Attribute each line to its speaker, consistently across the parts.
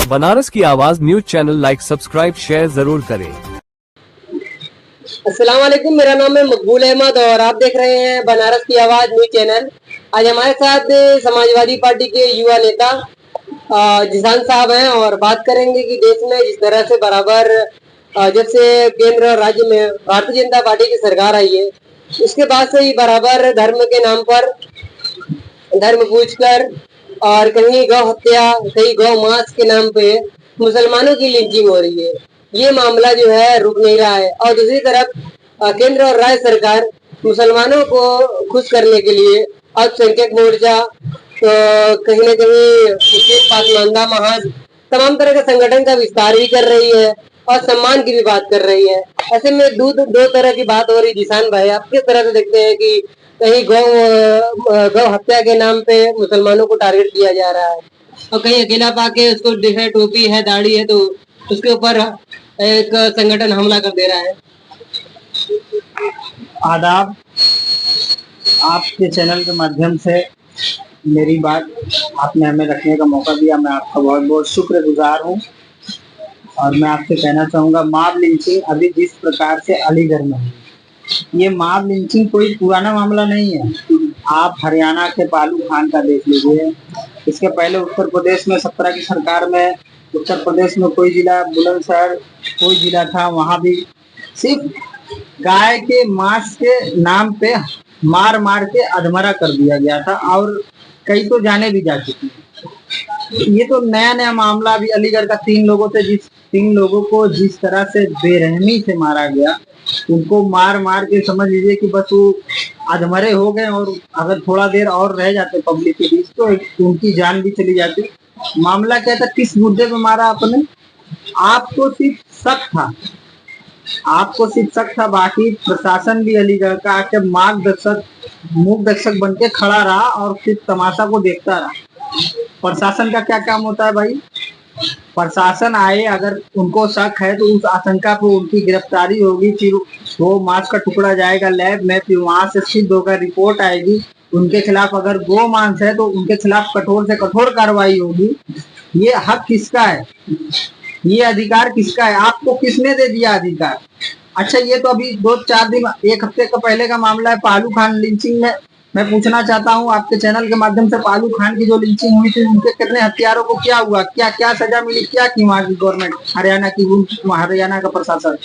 Speaker 1: बनारस की आवाज news channel like subscribe share जरूर करें।
Speaker 2: अस्सलाम वालेकुम, मेरा नाम है मकबूल अहमद और आप देख रहे हैं बनारस की आवाज न्यूज चैनल। आज हमारे साथ समाजवादी पार्टी के युवा नेता जिसान साहब हैं और बात करेंगे कि देश में जिस तरह से बराबर जब से केंद्र और राज्य में भारतीय जनता पार्टी की सरकार आई है, उसके बाद से ही बराबर धर्म के नाम पर धर्म पूछकर और कहीं गौ हत्या, कहीं गौ मांस के नाम पे मुसलमानों की लिंचिंग हो रही है। ये मामला जो है रुक नहीं रहा है और दूसरी तरफ केंद्र और राज्य सरकार मुसलमानों को खुश करने के लिए अल्पसंख्यक मोर्चा, तो कहीं ना कहीं मुस्लिम पासमानदा महाज, तमाम तरह के संगठन का विस्तार भी कर रही है और सम्मान की भी बात कर रही है। ऐसे में दो तरह की बात हो रही। जिसान भाई, आप किस तरह से देखते हैं कि कहीं गौ हत्या के नाम पे मुसलमानों को टारगेट किया जा रहा है और कहीं अकेला पाके उसको दिखे टोपी है, दाढ़ी है, तो उसके ऊपर एक संगठन हमला कर दे रहा है।
Speaker 3: आदाब, आपके चैनल के माध्यम से मेरी बात आपने हमें रखने का मौका दिया, मैं आपका बहुत बहुत शुक्रगुजार हूँ। और मैं आपसे कहना चाहूँगा, मॉब लिंचिंग अभी जिस प्रकार से अलीगढ़ में है, ये मॉब लिंचिंग कोई पुराना मामला नहीं है। आप हरियाणा के पालू खान का देख लीजिए, इसके पहले उत्तर प्रदेश में 17 की सरकार में उत्तर प्रदेश में कोई जिला, बुलंदशहर कोई जिला था, वहां भी सिर्फ गाय के मांस के नाम पे मार मार के अधमरा कर दिया गया था और कई तो जाने भी जा चुकी है। ये तो नया नया मामला अभी अलीगढ़ का 3 लोगों को जिस तरह से बेरहमी से मारा गया, उनको मार मार के समझ लीजिए कि बस वो अधमरे हो गए और अगर थोड़ा देर और रह जाते पब्लिक के बीच तो उनकी जान भी चली जाती। मामला क्या था, किस मुद्दे पे मारा आपने? आपको सिर्फ शक था, बाकी प्रशासन भी अलीगढ़ का आके मूक दर्शक बन के खड़ा रहा और फिर तमाशा को देखता रहा। प्रशासन का क्या काम होता है भाई? प्रशासन आए, अगर उनको शक है तो उस आशंका पर उनकी गिरफ्तारी होगी, फिर वो मांस का टुकड़ा जाएगा लैब में, फिर वहां से सिद्ध होगा, रिपोर्ट आएगी उनके खिलाफ। अगर गो मांस है तो उनके खिलाफ कठोर से कठोर कार्रवाई होगी। ये हक किसका है? ये अधिकार किसका है? आपको किसने दे दिया अधिकार? अच्छा, ये तो अभी 2-4 दिन, 1 हफ्ते का पहले का मामला है पालू खान लिंचिंग में। मैं पूछना चाहता हूँ आपके चैनल के माध्यम से, पालू खान की जो लिंचिंग हुई थी, उनके कितने हत्यारों को क्या हुआ, क्या क्या सजा मिली, क्या की वहाँ की गवर्नमेंट, हरियाणा का प्रशासन?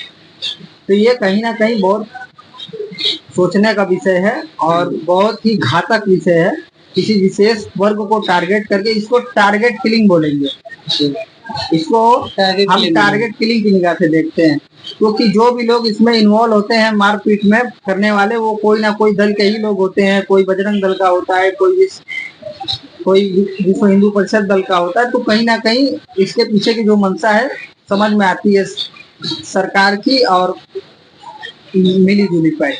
Speaker 3: तो ये कहीं ना कहीं बहुत सोचने का विषय है और बहुत ही घातक विषय है। किसी विशेष वर्ग को टारगेट करके, इसको टारगेट किलिंग बोलेंगे, इसको हम टारगेट किलिंग की निगाह से देखते हैं, क्योंकि जो भी लोग इसमें इन्वॉल्व होते हैं मारपीट में करने वाले, वो कोई ना कोई दल के ही लोग होते हैं। कोई बजरंग दल का होता है, कोई विश्व हिंदू परिषद दल का होता है। तो कहीं ना कहीं इसके पीछे की जो मंशा है समझ में आती है सरकार की और मिली जुली पाई।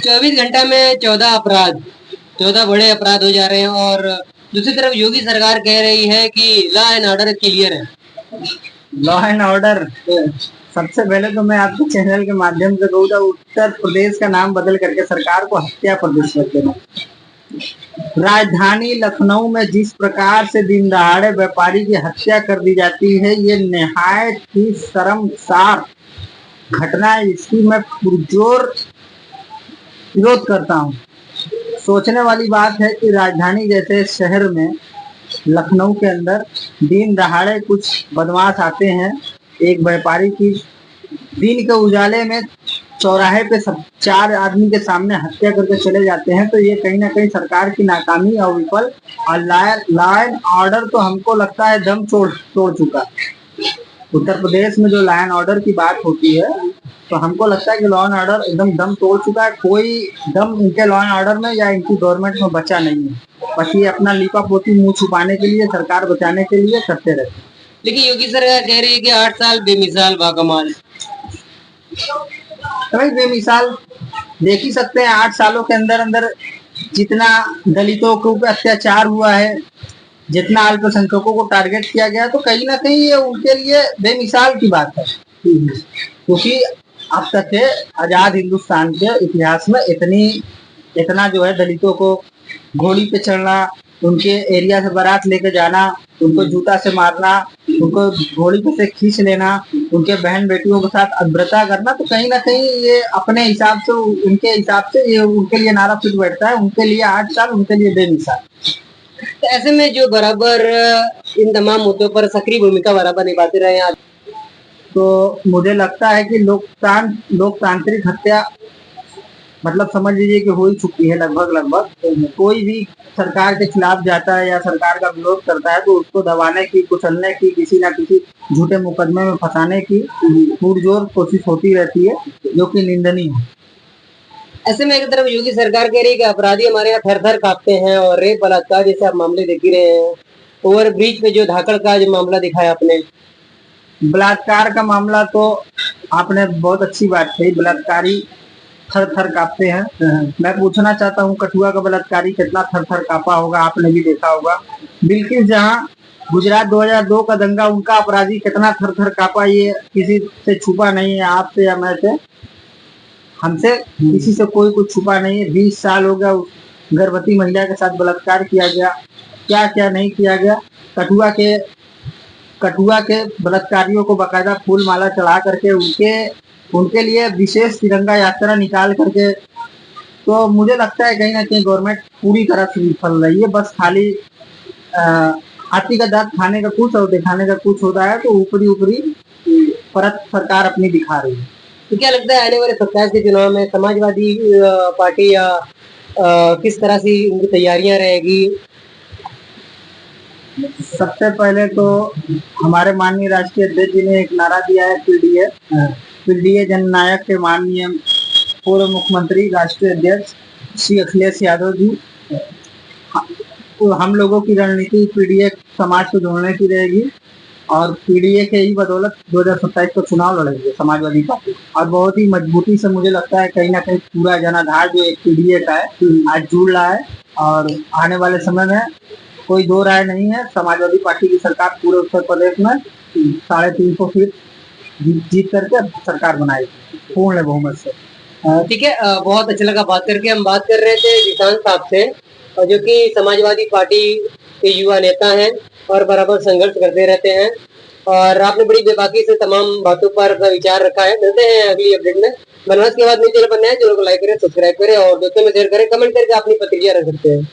Speaker 2: 24 घंटा में 14 बड़े अपराध हो जा रहे हैं और दूसरी तरफ योगी सरकार कह रही है कि लॉ एंड ऑर्डर क्लियर है।
Speaker 3: लॉ एंड ऑर्डर, सबसे पहले तो मैं आपके चैनल के माध्यम से कहूँगा, उत्तर प्रदेश का नाम बदल करके सरकार को हत्या प्रदेश कर देना। राजधानी लखनऊ में जिस प्रकार से दिन दहाड़े व्यापारी की हत्या कर दी जाती है, ये निहायत ही शर्मसार घटना है। इसकी मैं पुरजोर विरोध करता हूँ। सोचने वाली बात है कि राजधानी जैसे शहर में, लखनऊ के अंदर दिन दहाड़े कुछ बदमाश आते हैं, एक व्यापारी की दिन के उजाले में चौराहे पे 4 आदमी के सामने हत्या करके चले जाते हैं। तो ये कहीं ना कहीं सरकार की नाकामी और विफल, और लॉ एंड ऑर्डर तो हमको लगता है दम तोड़ चुका। उत्तर प्रदेश में जो लॉ एंड ऑर्डर की बात होती है, तो हमको लगता है कि लॉ एंड ऑर्डर एकदम दम तोड़ चुका है। कोई दम इनके लॉ एंड ऑर्डर में या इनकी गवर्नमेंट में बचा नहीं है। बस ये अपना लिपा पोती मुंह छुपाने के लिए, सरकार बचाने के लिए करते रहते हैं।
Speaker 2: लेकिन योगी सरकार कह रही है कि 8 साल बेमिसाल बाकमाल।
Speaker 3: तो भाई बेमिसाल देख ही सकते हैं, 8 सालों के अंदर जितना दलितों के ऊपर अत्याचार हुआ है, जितना अल्पसंख्यकों को टारगेट किया गया, तो कहीं ना कहीं ये उनके लिए बेमिसाल की बात है। क्योंकि अब तक के आजाद हिंदुस्तान के इतिहास में इतना जो है दलितों को घोड़ी पे चढ़ना, उनके एरिया से बारात लेके जाना, उनको जूता से मारना, उनको घोड़ी पे से खींच लेना, उनके बहन बेटियों के साथ अभद्रता करना, तो कहीं ना कहीं ये अपने हिसाब से, उनके हिसाब से ये उनके लिए नारा फिट बैठता है, उनके लिए 8 साल, उनके लिए बेमिसाल।
Speaker 2: तो ऐसे में जो बराबर इन तमाम मुद्दों पर सक्रिय भूमिका बराबर निभाते रहे आज,
Speaker 3: तो मुझे लगता है कि लोकतांत्रिक हत्या मतलब समझ लीजिए कि हो ही चुकी है लगभग। कोई भी सरकार के खिलाफ जाता है या सरकार का विरोध करता है, तो उसको दबाने की, कुचलने की, किसी ना किसी झूठे मुकदमे में फंसाने की पुरजोर कोशिश होती रहती है, जो कि निंदनीय है।
Speaker 2: ऐसे में एक तरफ योगी सरकार कह रही है कि अपराधी हमारे यहाँ थर थर कांपते हैं और रेप बलात्कार जैसे आप मामले देख ही रहे हैं। ओवर ब्रिज पे जो धाकड़ का जो मामला दिखाया आपने,
Speaker 3: बलात्कार का मामला तो आपने बहुत अच्छी बात कही, बलात्कारी थर थर कांपते हैं। मैं पूछना चाहता हूँ, कठुआ का बलात्कारी कितना थर थर कांपा होगा, आपने भी देखा होगा। बिल्किस जहाँ गुजरात 2002 का दंगा, उनका अपराधी कितना थर थर कांपा, ये किसी से छुपा नहीं है, आपसे या मैं से, हमसे किसी से कोई कुछ छुपा नहीं है। 20 साल हो गया, उस गर्भवती महिला के साथ बलात्कार किया गया, क्या क्या नहीं किया गया। कठुआ के बलात्कारियों को बाकायदा फूल माला चढ़ा करके उनके लिए विशेष तिरंगा यात्रा निकाल करके, तो मुझे लगता है कहीं ना कहीं गवर्नमेंट पूरी तरह से विफल रही है। बस खाली हाथी का दांत खाने का कुछ और दिखाने का कुछ होता है, तो ऊपरी ऊपरी परत सरकार अपनी दिखा रही है।
Speaker 2: तो क्या लगता है आने वाले 27 के चुनाव में समाजवादी पार्टी या किस तरह से उनकी तैयारियां रहेगी?
Speaker 3: सबसे पहले तो हमारे माननीय राष्ट्रीय अध्यक्ष जी ने एक नारा दिया है, पीडीए जननायक के माननीय पूर्व मुख्यमंत्री राष्ट्रीय अध्यक्ष श्री अखिलेश यादव जी। तो हम लोगों की रणनीति पीडीए समाज को जोड़ने की रहेगी, और पीडीए के ही बदौलत 2027 को चुनाव लड़ेंगे समाजवादी पार्टी, और बहुत ही मजबूती से मुझे लगता है कहीं ना कहीं पूरा जनाधार जो एक पीडीए का है आज जुड़ रहा है। और आने वाले समय में कोई दो राय नहीं है, समाजवादी पार्टी की सरकार पूरे उत्तर प्रदेश में 350 सीट जीत करके सरकार बनाएगी पूर्ण बहुमत से।
Speaker 2: ठीक है, बहुत अच्छा लगा बात करके। हम बात कर रहे थे जिशान साहब से, जो कि समाजवादी पार्टी के युवा नेता हैं और बराबर संघर्ष करते रहते हैं, और आपने बड़ी बेबाकी से तमाम बातों पर विचार रखा है। मिलते हैं अगली अपडेट में। बनारस के बाद मेरे चैनल पर नए, चैनल को लाइक करें, सब्सक्राइब करें और दोस्तों में शेयर करें, कमेंट करके अपनी प्रतिक्रिया रख सकते हैं।